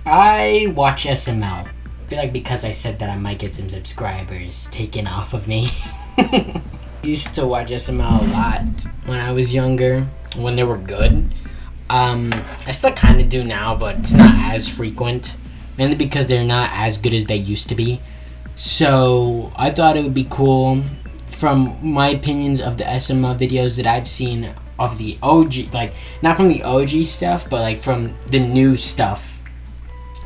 I watch SML. I feel like because I said that I might get some subscribers taken off of me. I used to watch SML a lot when I was younger, when they were good. I still kind of do now, but it's not as frequent. Mainly because they're not as good as they used to be. So I thought it would be cool, from my opinions of the SML videos that I've seen of the OG, like not from the OG stuff, but like from the new stuff.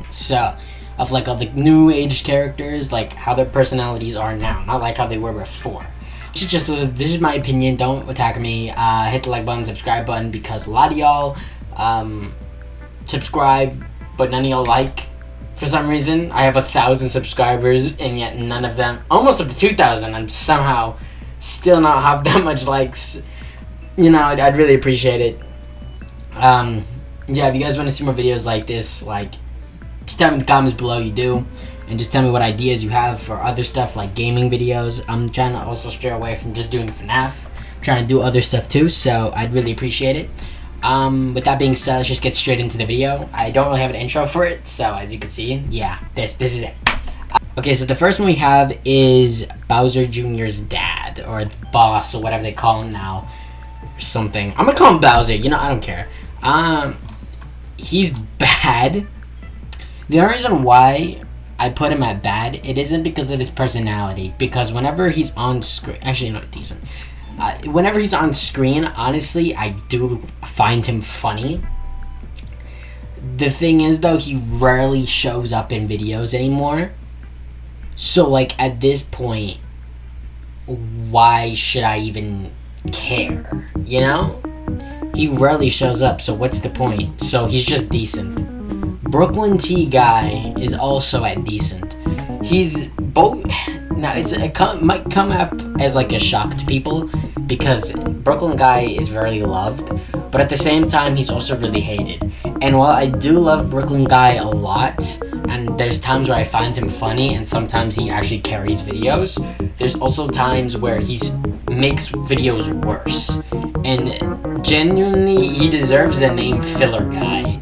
So, of like all the new age characters, like how their personalities are now, not like how they were before. This is my opinion. Don't attack me. Hit the like button, subscribe button, because a lot of y'all subscribe, but none of y'all like. For some reason, I have 1,000 subscribers, and yet none of them, almost up to 2,000, I'm somehow still not have that much likes. You know, I'd really appreciate it. Yeah, if you guys want to see more videos like this, like, just tell me in the comments below you do, and just tell me what ideas you have for other stuff like gaming videos. I'm trying to also stray away from just doing FNAF. I'm trying to do other stuff too, so I'd really appreciate it. With that being said, let's just get straight into the video. I don't really have an intro for it, so as you can see, yeah, this is it. Okay, so the first one we have is Bowser Jr.'s dad, or boss, or whatever they call him now, or something. I'm gonna call him Bowser, you know, I don't care. He's bad. The only reason why I put him at bad, it isn't because of his personality, because whenever he's on screen, actually not decent. Whenever he's on screen, honestly, I do find him funny. The thing is, though, he rarely shows up in videos anymore. So, like, at this point, why should I even care? You know? He rarely shows up, so what's the point? So, he's just decent. Brooklyn T guy is also at decent. He's both. Now it might come up as like a shock to people, because Brooklyn guy is very loved, but at the same time he's also really hated. And while I do love Brooklyn guy a lot, and there's times where I find him funny, and sometimes he actually carries videos, there's also times where he makes videos worse. And genuinely, he deserves the name filler guy.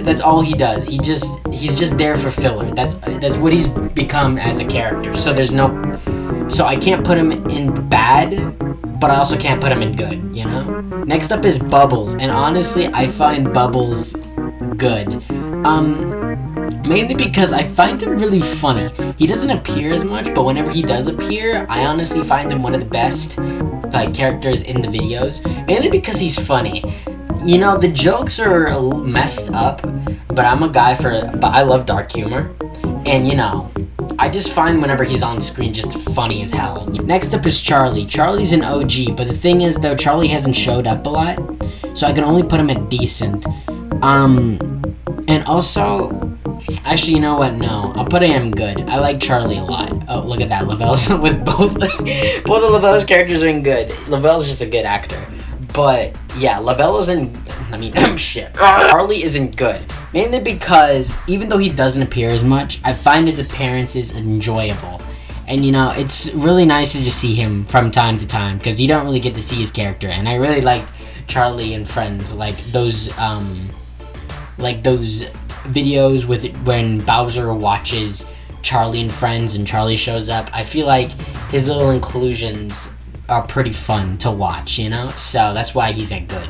That's all he does. He's just there for filler. That's what he's become as a character. So so I can't put him in bad, but I also can't put him in good, you know? Next up is Bubbles, and honestly, I find Bubbles good. Mainly because I find him really funny. He doesn't appear as much, but whenever he does appear, I honestly find him one of the best like characters in the videos. Mainly because he's funny. You know, the jokes are messed up, but but I love dark humor. And you know, I just find whenever he's on screen just funny as hell. Next up is Charlie. Charlie's an OG, but the thing is though, Charlie hasn't showed up a lot, so I can only put him at decent. And also, actually, you know what? No, I'll put him good. I like Charlie a lot. Oh, look at that, Lavelle's with both of Lavelle's characters are in good. Lavelle's just a good actor. But yeah, Lavelle isn't. I mean, shit. Charlie isn't good, mainly because even though he doesn't appear as much, I find his appearances enjoyable, and you know, it's really nice to just see him from time to time, because you don't really get to see his character. And I really liked Charlie and Friends, like those videos with when Bowser watches Charlie and Friends and Charlie shows up. I feel like his little inclusions are pretty fun to watch, you know? So that's why he's at good.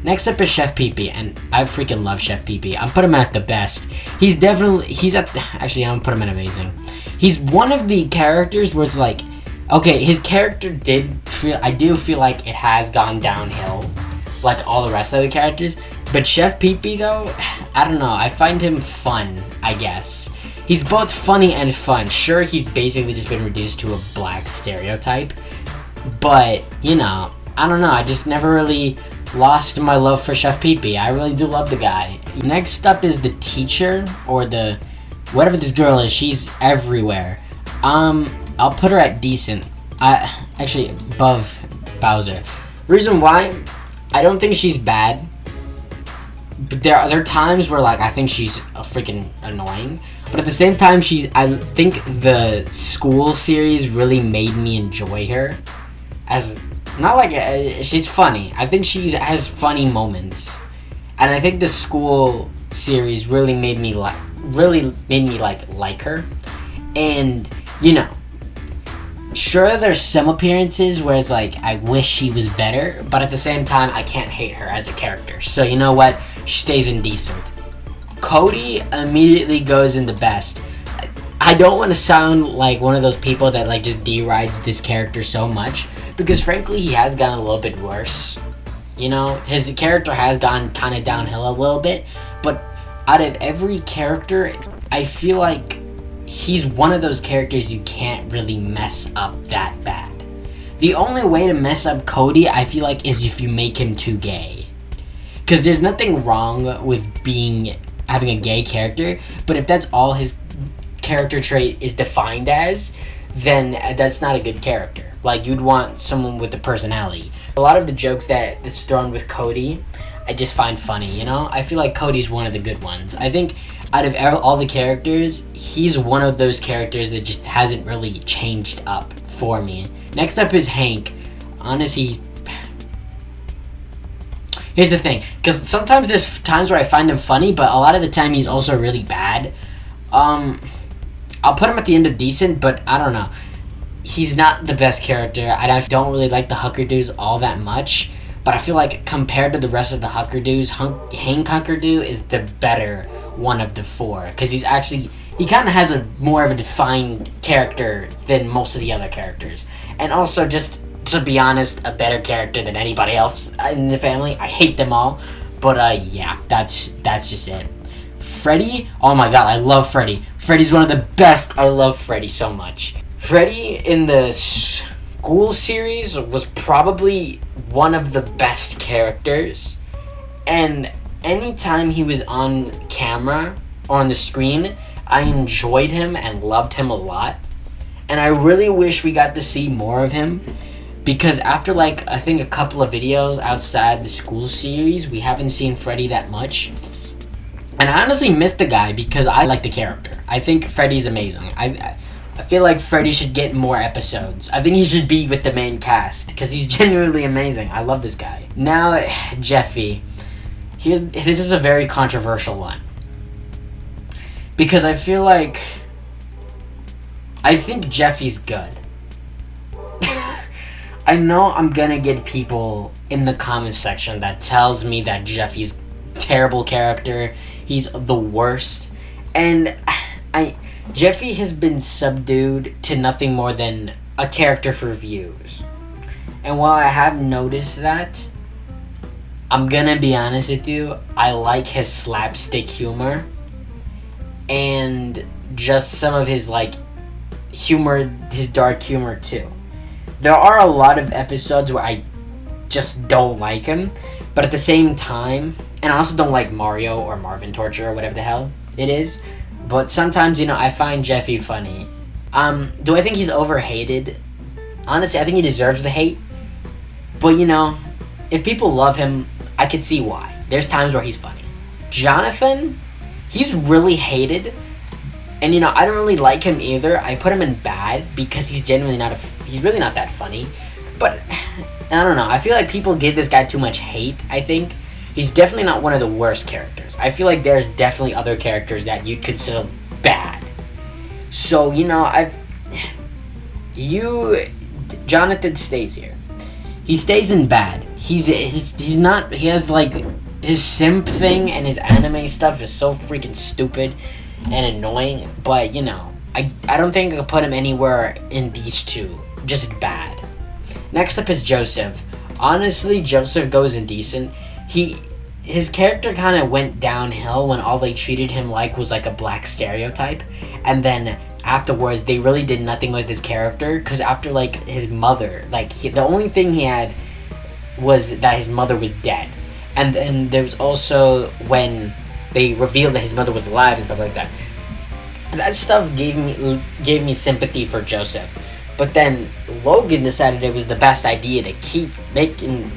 Next up is Chef Poopy, and I freaking love Chef Poopy. I'm put him at the best. Actually, I'm gonna put him at amazing. He's one of the characters where it's like, okay, his character I do feel like it has gone downhill, like all the rest of the characters. But Chef Poopy though, I don't know, I find him fun, I guess. He's both funny and fun. Sure, he's basically just been reduced to a black stereotype, but, you know, I don't know, I just never really lost my love for Chef Poopy. I really do love the guy. Next up is the teacher, or whatever this girl is, she's everywhere. I'll put her at decent. Actually, above Bowser. Reason why, I don't think she's bad, but there are times where, like, I think she's freaking annoying. But at the same time, I think the school series really made me enjoy her. She's funny. I think she has funny moments. And I think the school series really made me really made me like her. And you know, sure, there's some appearances where it's like I wish she was better, but at the same time I can't hate her as a character. So you know what, she stays in decent. Cody immediately goes in the best. I don't want to sound like one of those people that like just derides this character so much, because frankly he has gotten a little bit worse. You know, his character has gone kind of downhill a little bit, but out of every character, I feel like he's one of those characters you can't really mess up that bad. The only way to mess up Cody, I feel like, is if you make him too gay. Because there's nothing wrong with having a gay character, but if that's all his character trait is defined as, then that's not a good character. Like, you'd want someone with a personality. A lot of the jokes that is thrown with Cody, I just find funny, you know? I feel like Cody's one of the good ones. I think out of all the characters, he's one of those characters that just hasn't really changed up for me. Next up is Hank. Honestly, here's the thing, because sometimes there's times where I find him funny, but a lot of the time he's also really bad. I'll put him at the end of decent, but I don't know. He's not the best character. I don't really like the Huckerdus all that much, but I feel like compared to the rest of the Huckerdus, Hank Huckerdu is the better one of the four, because he kind of has a more of a defined character than most of the other characters, and also, just to be honest, a better character than anybody else in the family. I hate them all, but yeah, that's just it. Freddy, oh my god, I love Freddy. Freddy's one of the best. I love Freddy so much. Freddy in the school series was probably one of the best characters, and anytime he was on camera or on the screen, I enjoyed him and loved him a lot, and I really wish we got to see more of him, because after like I think a couple of videos outside the school series, we haven't seen Freddy that much, and I honestly miss the guy because I like the character. I think Freddy's amazing. I feel like Freddy should get more episodes. I think he should be with the main cast because he's genuinely amazing. I love this guy. Now, Jeffy. This is a very controversial one, because I think Jeffy's good. I know I'm gonna get people in the comment section that tells me that Jeffy's terrible character, he's the worst, and Jeffy has been subdued to nothing more than a character for views. And while I have noticed that, I'm gonna be honest with you, I like his slapstick humor and just some of his like humor, his dark humor too. There are a lot of episodes where I just don't like him, but at the same time, and I also don't like Mario or Marvin Torture or whatever the hell it is, but sometimes, you know, I find Jeffy funny. Do I think he's overhated? Honestly, I think he deserves the hate, but you know, if people love him, I could see why. There's times where he's funny. Jonathan, he's really hated, and you know, I don't really like him either. I put him in bad because he's genuinely he's really not that funny, but I don't know, I feel like people give this guy too much hate. I think he's definitely not one of the worst characters. I feel like there's definitely other characters that you'd consider bad. So, you know, Jonathan stays here. He stays in bad. He has like, his simp thing and his anime stuff is so freaking stupid and annoying, but you know, I don't think I could put him anywhere in these two. Just bad. Next up is Joseph. Honestly, Joseph goes indecent. His character kind of went downhill when all they treated him like was like a black stereotype, and then afterwards they really did nothing with his character, because after like his mother, like the only thing he had was that his mother was dead, and then there was also when they revealed that his mother was alive and stuff like that. That stuff gave me sympathy for Joseph, but then Logan decided it was the best idea to keep making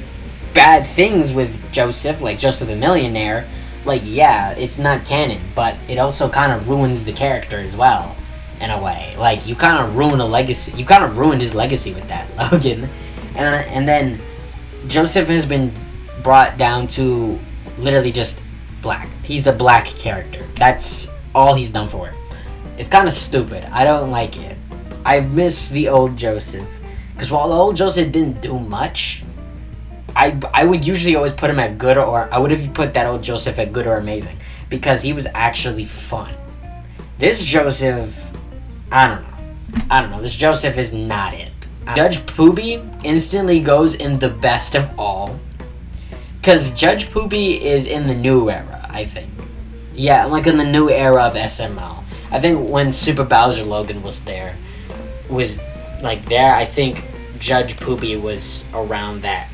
bad things with Joseph, like Joseph the Millionaire. Like, yeah, it's not canon, but it also kind of ruins the character as well, in a way. Like, you kind of ruin a legacy. You kind of ruined his legacy with that, Logan. And then Joseph has been brought down to literally just black. He's a black character. That's all he's done for. It's kind of stupid. I don't like it. I miss the old Joseph. Because while the old Joseph didn't do much, I would usually always put him at good, or I would have put that old Joseph at good or amazing. Because he was actually fun. This Joseph, I don't know. This Joseph is not it. Judge Poopy instantly goes in the best of all. Because Judge Poopy is in the new era, I think. Yeah, like in the new era of SML. I think when Super Bowser Logan was there, I think Judge Poopy was around that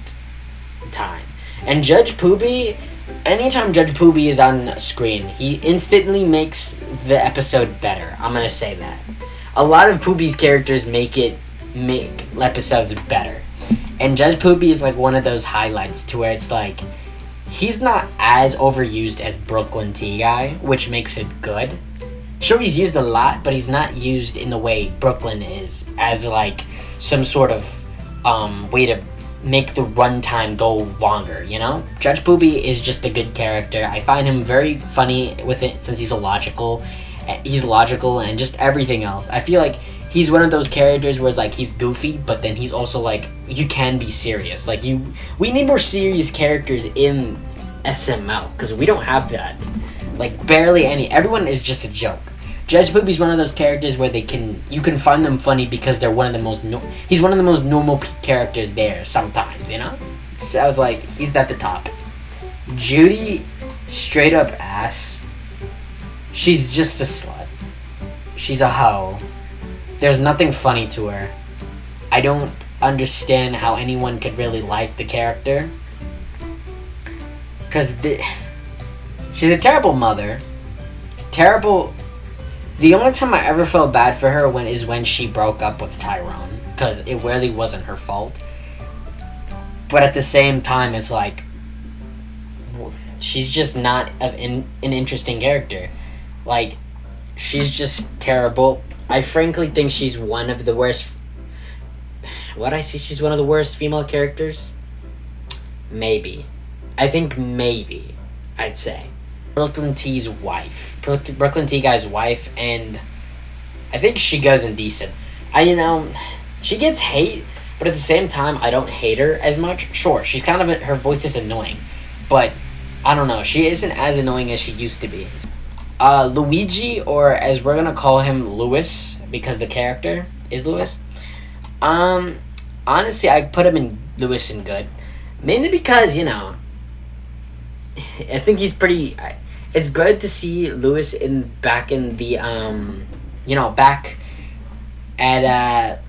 time. And Judge Poopy, anytime Judge Poopy is on screen, he instantly makes the episode better. I'm gonna say that. A lot of Poopy's characters make episodes better. And Judge Poopy is like one of those highlights to where it's like, he's not as overused as Brooklyn Tea Guy, which makes it good. Sure, he's used a lot, but he's not used in the way Brooklyn is, as like some sort of way to make the runtime go longer, you know? Judge Poopy is just a good character. I find him very funny with it since he's logical and just everything else. I feel like he's one of those characters where it's like he's goofy, but then he's also like, you can be serious. Like we need more serious characters in SML because we don't have that. Like barely any. Everyone is just a joke. Judge Poopy's one of those characters where you can find them funny because they're one of the most he's one of the most normal characters there sometimes, you know? So I was like, he's at the top. Judy, straight up ass. She's just a slut. She's a hoe. There's nothing funny to her. I don't understand how anyone could really like the character. Because she's a terrible mother. The only time I ever felt bad for her is when she broke up with Tyrone. Because it really wasn't her fault. But at the same time, it's like, she's just not an interesting character. Like, she's just terrible. I frankly think she's one of the worst... she's one of the worst female characters? Maybe. I think maybe, I'd say. Brooklyn T's wife. Brooklyn T Guy's wife, and I think she goes indecent. She gets hate, but at the same time, I don't hate her as much. Sure, she's kind of... her voice is annoying, but I don't know. She isn't as annoying as she used to be. Luigi, or as we're gonna call him, Lewis, because the character is Lewis. Honestly, I put him in Lewis in good. Mainly because, I think he's pretty... It's good to see Lewis back in the, back at,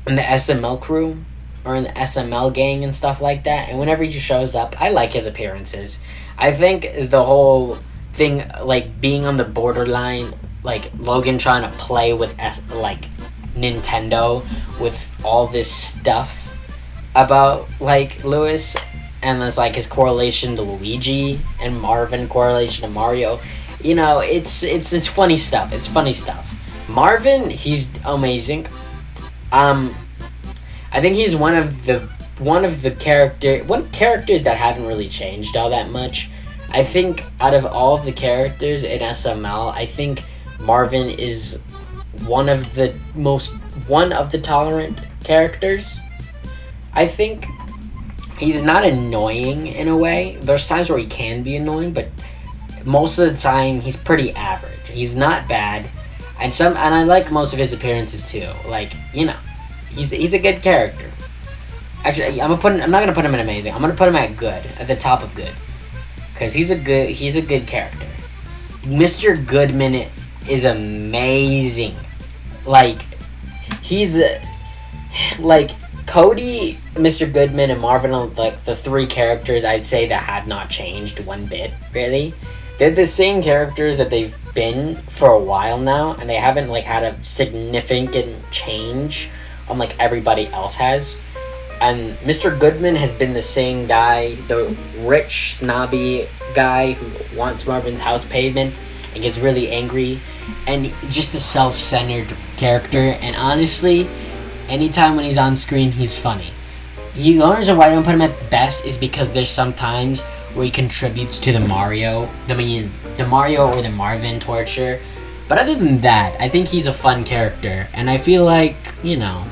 in the SML crew, or in the SML gang and stuff like that. And whenever he shows up, I like his appearances. I think the whole thing, like, being on the borderline, like, Logan trying to play with, Nintendo with all this stuff about, like, Lewis... And there's like his correlation to Luigi and Marvin correlation to Mario. It's funny stuff. It's funny stuff. Marvin, he's amazing. I think he's one of the characters that haven't really changed all that much. I think out of all of the characters in SML, I think Marvin is one of the tolerant characters. I think. He's not annoying in a way. There's times where he can be annoying, but most of the time he's pretty average. He's not bad, and I like most of his appearances too. Like, he's a good character. Actually, I'm not gonna put him in amazing. I'm gonna put him at good, at the top of good, because he's a good character. Mr. Goodman is amazing. Like, he's like. Cody, Mr. Goodman, and Marvin are like the three characters I'd say that have not changed one bit, really. They're the same characters that they've been for a while now, and they haven't like had a significant change unlike everybody else has. And Mr. Goodman has been the same guy, the rich, snobby guy who wants Marvin's house payment and gets really angry, and just a self-centered character, and honestly... Anytime when he's on screen, he's funny. The only reason why I don't put him at best is because there's some times where he contributes to the Mario or the Marvin torture. But other than that, I think he's a fun character, and I feel like, you know,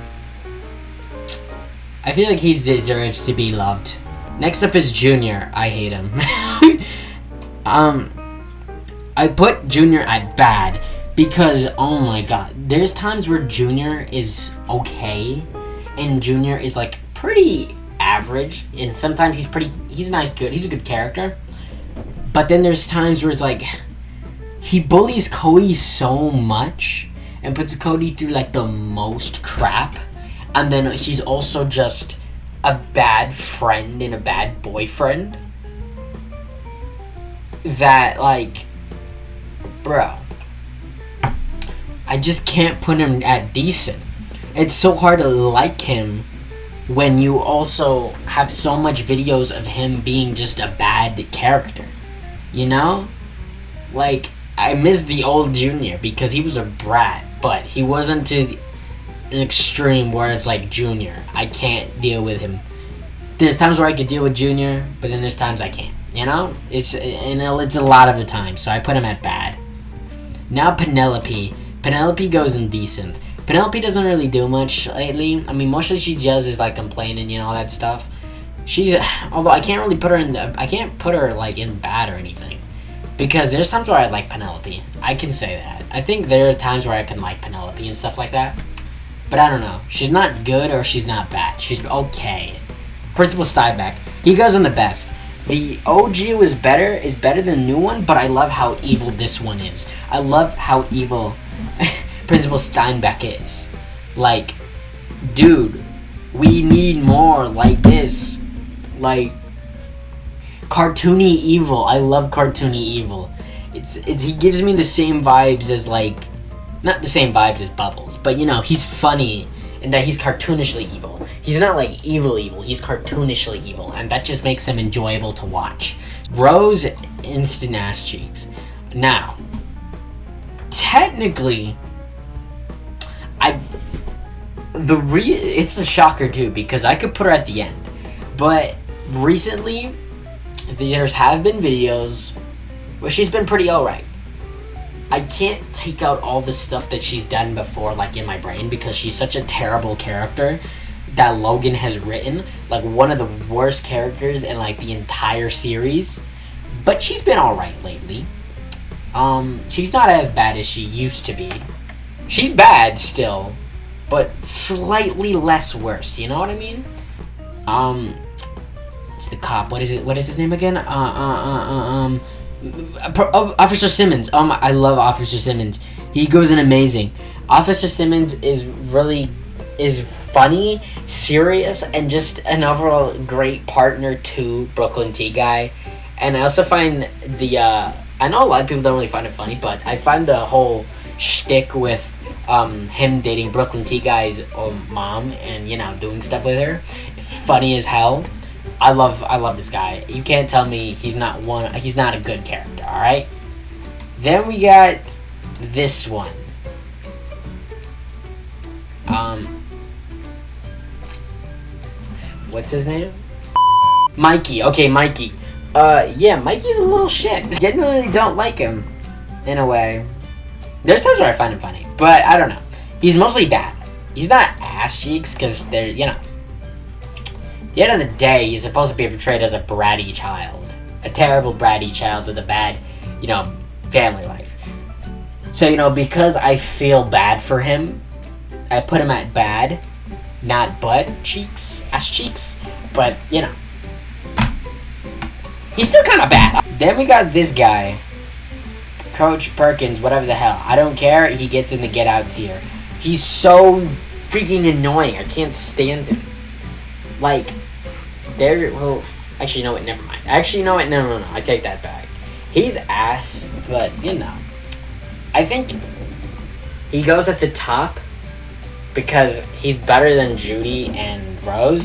I feel like he deserves to be loved. Next up is Junior. I hate him. I put Junior at bad because, oh my god, there's times where Junior is okay, and Junior is like pretty average, and sometimes he's nice, good, he's a good character. But then there's times where it's like, he bullies Cody so much, and puts Cody through like the most crap, and then he's also just a bad friend and a bad boyfriend. That, like, bro, I just can't put him at decent. It's so hard to like him when you also have so much videos of him being just a bad character, you know? Like, I miss the old Junior because he was a brat, but he wasn't to an extreme where it's like Junior. I can't deal with him. There's times where I could deal with Junior, but then there's times I can't, you know? It's a lot of the time, so I put him at bad. Now Penelope. Penelope goes in decent. Penelope doesn't really do much lately. I mean, mostly she does is like complaining, you know, all that stuff. She's, although I can't really put her in I can't put her like in bad or anything, because there's times where I like Penelope. I can say that. I think there are times where I can like Penelope and stuff like that. But I don't know. She's not good or she's not bad. She's okay. Principal Steinbeck. He goes in the best. The OG is better than the new one, but I love how evil this one is. I love how evil Principal Steinbeck is. Like, dude, we need more like this. Like, cartoony evil. I love cartoony evil. It's he gives me the same vibes as, like, not the same vibes as Bubbles, but you know, he's funny and that he's cartoonishly evil. He's not like evil, he's cartoonishly evil, and that just makes him enjoyable to watch. Rose instant ass cheeks. Now, technically, it's a shocker too, because I could put her at the end, but recently there have been videos where she's been pretty alright. I can't take out all the stuff that she's done before, like, in my brain, because she's such a terrible character that Logan has written, like one of the worst characters in like the entire series. But she's been alright lately. She's not as bad as she used to be. She's bad still, but slightly less worse, you know what I mean? It's the cop. What is his name again? Officer Simmons. I love Officer Simmons. He goes in amazing. Officer Simmons is funny, serious, and just an overall great partner to Brooklyn T Guy. And I also find I know a lot of people don't really find it funny, but I find the whole shtick with him dating Brooklyn T Guy's mom and, you know, doing stuff with her funny as hell. I love this guy. You can't tell me he's not a good character, alright? Then we got this one. What's his name? Mikey. Okay, Mikey. Yeah, Mikey's a little shit. Genuinely don't like him, in a way. There's times where I find him funny, but I don't know. He's mostly bad. He's not ass cheeks, because they're, you know. At the end of the day, he's supposed to be portrayed as a bratty child. A terrible bratty child with a bad, you know, family life. So, you know, because I feel bad for him, I put him at bad, not butt cheeks, ass cheeks, but, you know. He's still kind of bad. Then we got this guy, Coach Perkins, whatever the hell. I don't care, he gets in the Get Outs here. He's so freaking annoying. I can't stand him. Like, actually, you know what, never mind. Actually, you know what, no, I take that back. He's ass, but, you know. I think he goes at the top because he's better than Judy and Rose,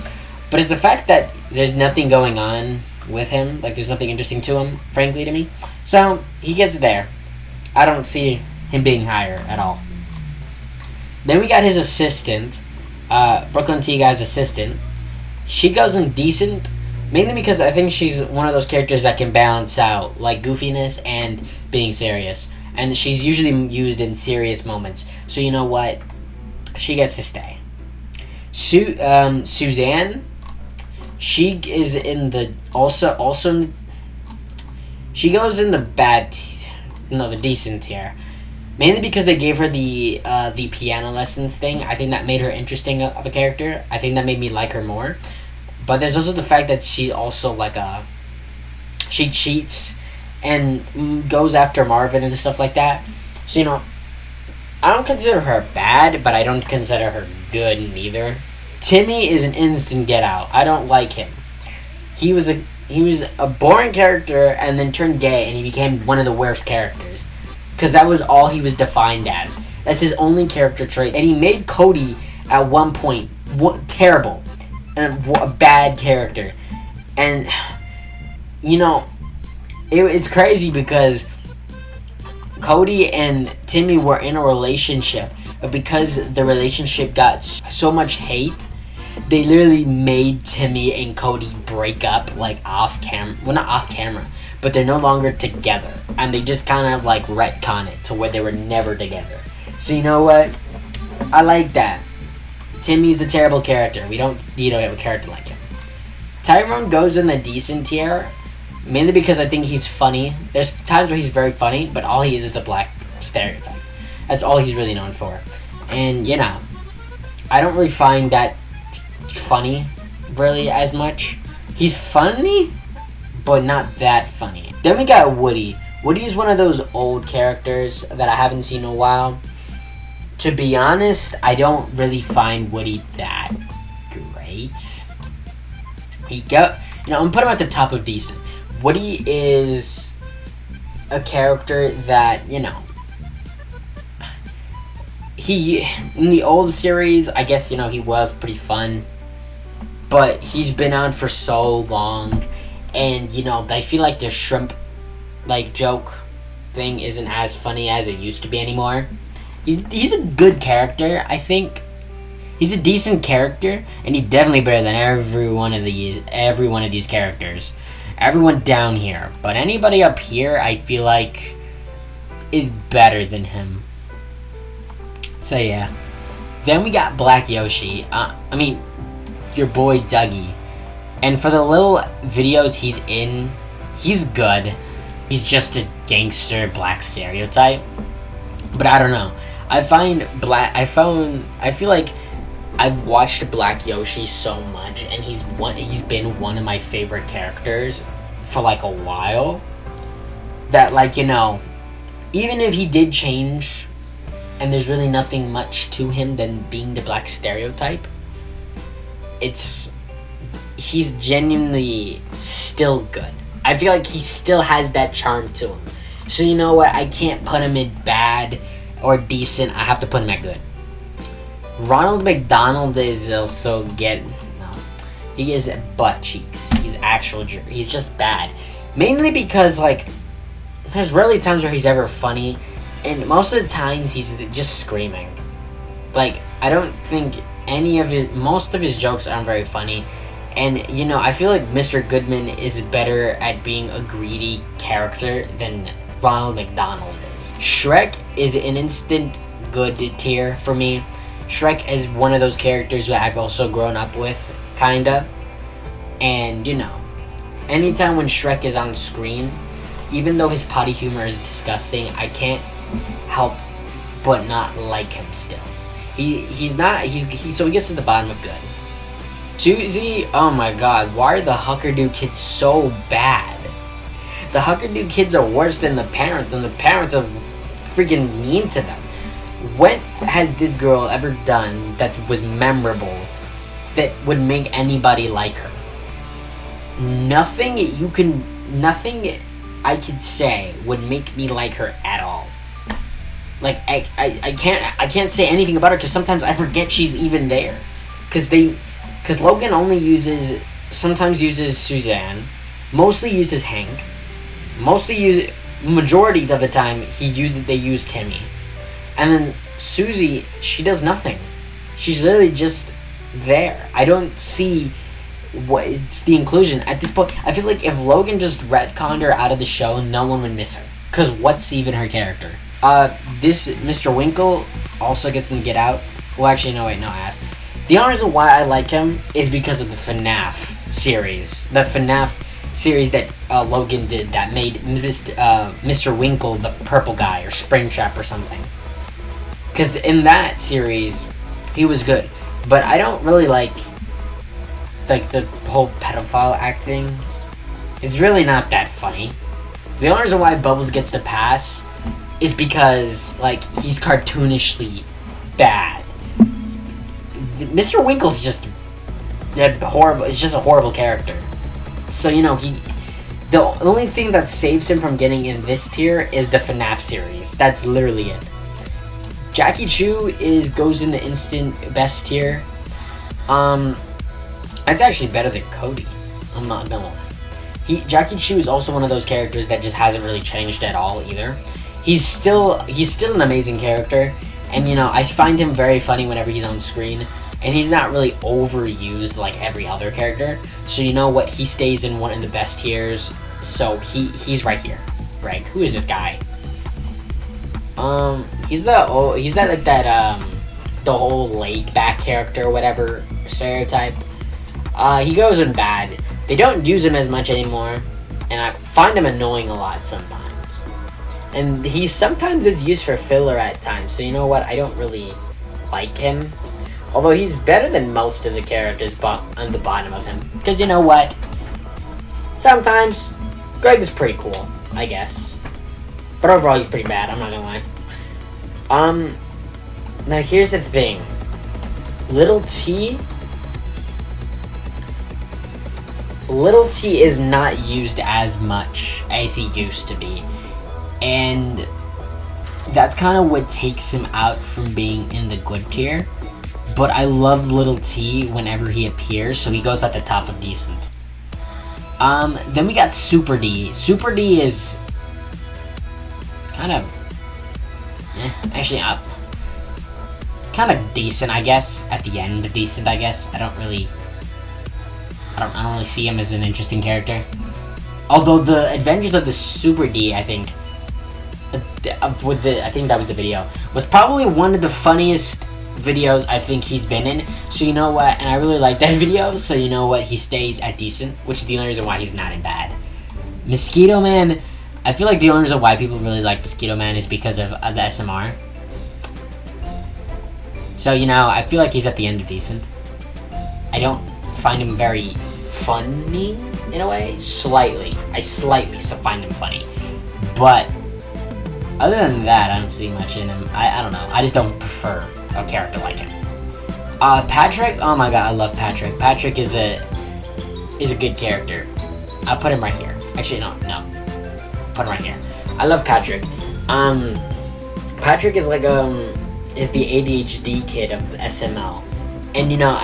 but it's the fact that there's nothing going on with him, like, there's nothing interesting to him, frankly, to me. So, he gets there. I don't see him being higher at all. Then we got his assistant, Brooklyn T Guy's assistant. She goes in decent, Mainly because I think she's one of those characters that can balance out like goofiness and being serious. And she's usually used in serious moments. So you know what? She gets to stay. Suzanne, she is in the also she goes in the the decent tier. Mainly because they gave her the piano lessons thing. I think that made her interesting of a character. I think that made me like her more. But there's also the fact that she also she cheats and goes after Marvin and stuff like that. So, you know, I don't consider her bad, but I don't consider her good neither. Timmy is an instant get out. I don't like him. He was a boring character and then turned gay, and he became one of the worst characters. Because that was all he was defined as. That's his only character trait. And he made Cody at one point terrible. And a bad character. And, you know, it's crazy because Cody and Timmy were in a relationship. But because the relationship got so much hate, they literally made Timmy and Cody break up, like, off camera. Well, not off camera, but they're no longer together. And they just kind of, like, retcon it to where they were never together. So, you know what? I like that. Timmy's a terrible character. We don't need to have a character like him. Tyrone goes in the decent tier, mainly because I think he's funny. There's times where he's very funny, but all he is a black stereotype. That's all he's really known for. And, you know, I don't really find that funny, really, as much. He's funny, but not that funny. Then we got Woody. Woody is one of those old characters that I haven't seen in a while. To be honest, I don't really find Woody that great. I'm gonna put him at the top of decent. Woody is a character that, you know, in the old series, I guess, you know, he was pretty fun. But he's been on for so long, and, you know, I feel like the shrimp, like, joke thing isn't as funny as it used to be anymore. He's a good character, I think. He's a decent character, and he's definitely better than every one of these characters. Everyone down here. But anybody up here, I feel like, is better than him. So, yeah. Then we got Black Yoshi. Your boy Dougie. And for the little videos he's in, he's good. He's just a gangster black stereotype. But I don't know. I feel like I've watched Black Yoshi so much, and he's been one of my favorite characters for like a while. That, like, you know, even if he did change, and there's really nothing much to him than being the black stereotype, he's genuinely still good. I feel like he still has that charm to him. So you know what? I can't put him in bad or decent. I have to put him at good. Ronald McDonald is also he is butt cheeks. He's he's just bad. Mainly because, like, there's rarely times where he's ever funny, and most of the times he's just screaming. Like, I don't think most of his jokes aren't very funny. And, you know, I feel like Mr. Goodman is better at being a greedy character than Ronald McDonald is. Shrek is an instant good tier for me. Shrek is one of those characters that I've also grown up with, kinda. And, you know, anytime when Shrek is on screen, even though his potty humor is disgusting, I can't help but not like him still. So he gets to the bottom of good. Susie, oh my god, why are the Huckerdoo kids so bad? The Huckerdoo kids are worse than the parents, and the parents are freaking mean to them. What has this girl ever done that was memorable, that would make anybody like her? Nothing I could say would make me like her at all. Like, I can't say anything about her because sometimes I forget she's even there. Because Logan sometimes uses Suzanne, mostly uses Hank, majority of the time they use Timmy. And then Susie, she does nothing. She's literally just there. I don't see it's the inclusion. At this point, I feel like if Logan just retconned her out of the show, no one would miss her. Cause what's even her character? This Mr. Winkle also gets to get out. Well, actually, no, wait, no, I asked. The only reason why I like him is because of the FNAF series. The FNAF series that Logan did that made Mr. Winkle the purple guy or Springtrap or something. Because in that series, he was good. But I don't really like the whole pedophile acting. It's really not that funny. The only reason why Bubbles gets the pass is because, like, he's cartoonishly bad. Mr. Winkle's just horrible. It's just a horrible character. So, you know, the only thing that saves him from getting in this tier is the FNAF series. That's literally it. Jackie Chu goes in the instant best tier. That's actually better than Cody. I'm not gonna lie. Jackie Chu is also one of those characters that just hasn't really changed at all either. He's still an amazing character, and you know, I find him very funny whenever he's on screen, and he's not really overused like every other character. So you know what? He stays in one of the best tiers. So he's right here. Right? Who is this guy? He's the whole laid back character or whatever stereotype. He goes in bad. They don't use him as much anymore, and I find him annoying a lot sometimes. And he sometimes is used for filler at times, so you know what? I don't really like him. Although he's better than most of the characters on the bottom of him. Because you know what? Sometimes Greg is pretty cool, I guess. But overall, he's pretty bad, I'm not gonna lie. Now here's the thing. Little T is not used as much as he used to be. And that's kind of what takes him out from being in the good tier. But I love Little T whenever he appears, so he goes at the top of decent. Then we got Super D. Super D is kind of actually kind of decent, I guess. At the end, decent, I guess. I don't really see him as an interesting character. Although the Adventures of the Super D, I think, I think that was the video, was probably one of the funniest videos I think he's been in. So you know what? And I really like that video. So you know what? He stays at decent, which is the only reason why he's not in bad. Mosquito Man. I feel like the only reason why people really like Mosquito Man is because of the SMR. So you know, I feel like he's at the end of decent. I don't find him very funny in a way. Slightly. I slightly find him funny. But other than that, I don't see much in him. I don't know. I just don't prefer a character like him. Patrick. Oh my god, I love Patrick. Patrick is a good character. I'll put him right here. Actually, no. Put him right here. I love Patrick. Patrick is like is the ADHD kid of SML, and you know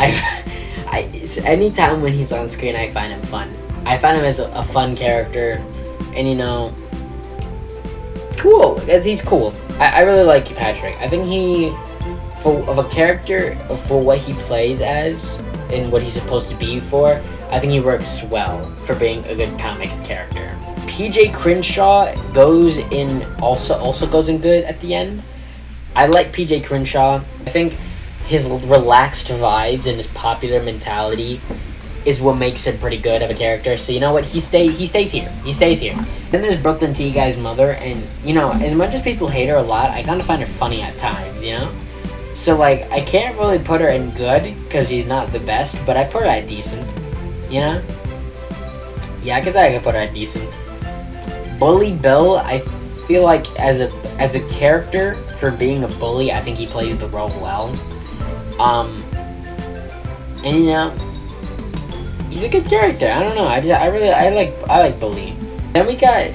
anytime when he's on screen, I find him fun. I find him as a fun character, and you know, cool. He's cool. I really like Patrick. I think of a character for what he plays as and what he's supposed to be for, I think he works well for being a good comic character. PJ Crenshaw also goes in good at the end. I like PJ Crenshaw. I think his relaxed vibes and his popular mentality is what makes him pretty good of a character. So you know what? He stays here. He stays here. Then there's Brooklyn T Guy's mother, and you know, as much as people hate her a lot, I kind of find her funny at times, you know? So like, I can't really put her in good because she's not the best, but I put her at decent, you know? Yeah, I could put her at decent. Bully Bill, I feel like as a character for being a bully, I think he plays the role well. And you know, he's a good character. I don't know. I like Bully. Then we got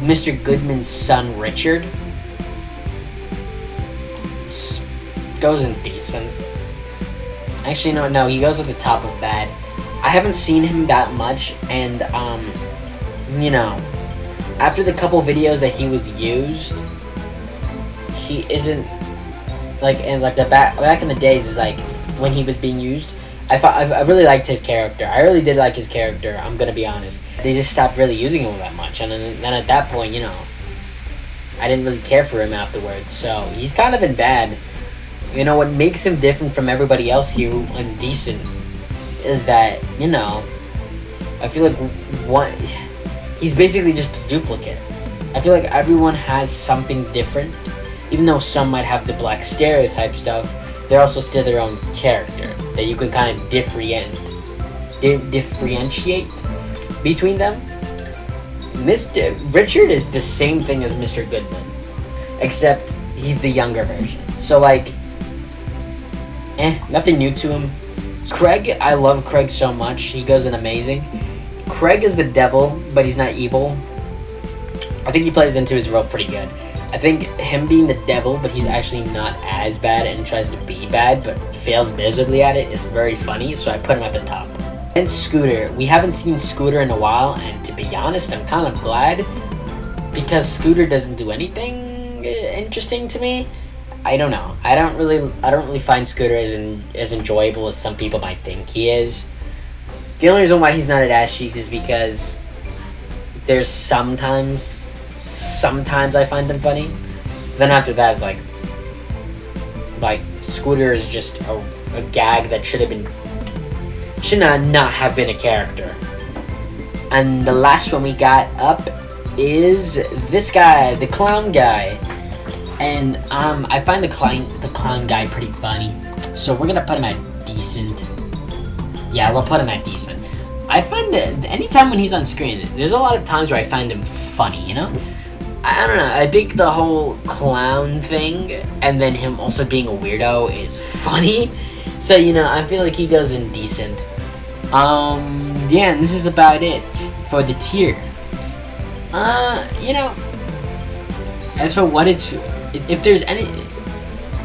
Mr. Goodman's son Richard. Goes in decent. Actually, no, he goes at the top of bad. I haven't seen him that much, and you know, after the couple videos that he was used, he isn't like, and like the back in the days is like when he was being used. I really liked his character. I really did like his character. I'm gonna be honest. They just stopped really using him that much, and then at that point, you know, I didn't really care for him afterwards. So he's kind of been bad. You know what makes him different from everybody else here and decent is that, you know, I feel like he's basically just a duplicate. I feel like everyone has something different, even though some might have the black stereotype stuff. They're also still their own character that you can kind of differentiate between them. Mr. Richard is the same thing as Mr. Goodman, except he's the younger version. So like, nothing new to him. Craig, I love Craig so much. He goes in amazing. Craig is the devil, but he's not evil. I think he plays into his role pretty good. I think him being the devil, but he's actually not as bad and tries to be bad, but fails miserably at it, is very funny, so I put him at the top. And Scooter. We haven't seen Scooter in a while, and to be honest, I'm kind of glad, because Scooter doesn't do anything interesting to me. I don't know. I don't really find Scooter as enjoyable as some people might think he is. The only reason why he's not at Ass Cheeks is because there's sometimes I find him funny. Then after that, it's like Scooter is just a gag that should not have been a character. And the last one we got up is this guy, the clown guy. And I find the clown guy pretty funny. So we're gonna put him at decent. Yeah, we'll put him at decent. I find that anytime when he's on screen, there's a lot of times where I find him funny, you know? I don't know, I think the whole clown thing, and then him also being a weirdo is funny. So, you know, I feel like he goes in decent. Yeah, and this is about it for the tier. You know, as for what it's, if there's any,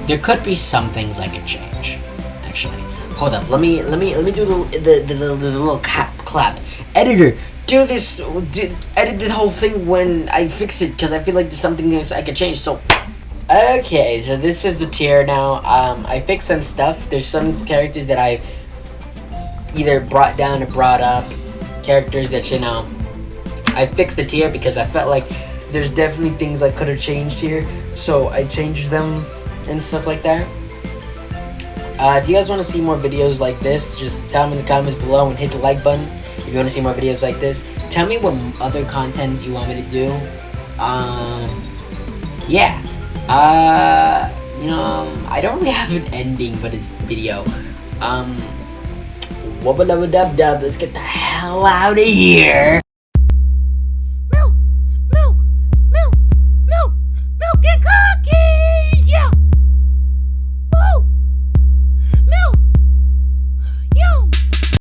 there could be some things I could change, actually. Hold up, let me do the little clap. Editor, edit the whole thing when I fix it, because I feel like there's something else I could change. So, okay, so this is the tier now. I fixed some stuff. There's some characters that I've either brought down or brought up. Characters that, you know, I fixed the tier because I felt like there's definitely things I could have changed here. So I changed them and stuff like that. If you guys want to see more videos like this, just tell me in the comments below and hit the like button. If you want to see more videos like this, tell me what other content you want me to do. Yeah. You know, I don't really have an ending for this video. Wubba dubba dub dub, let's get the hell out of here.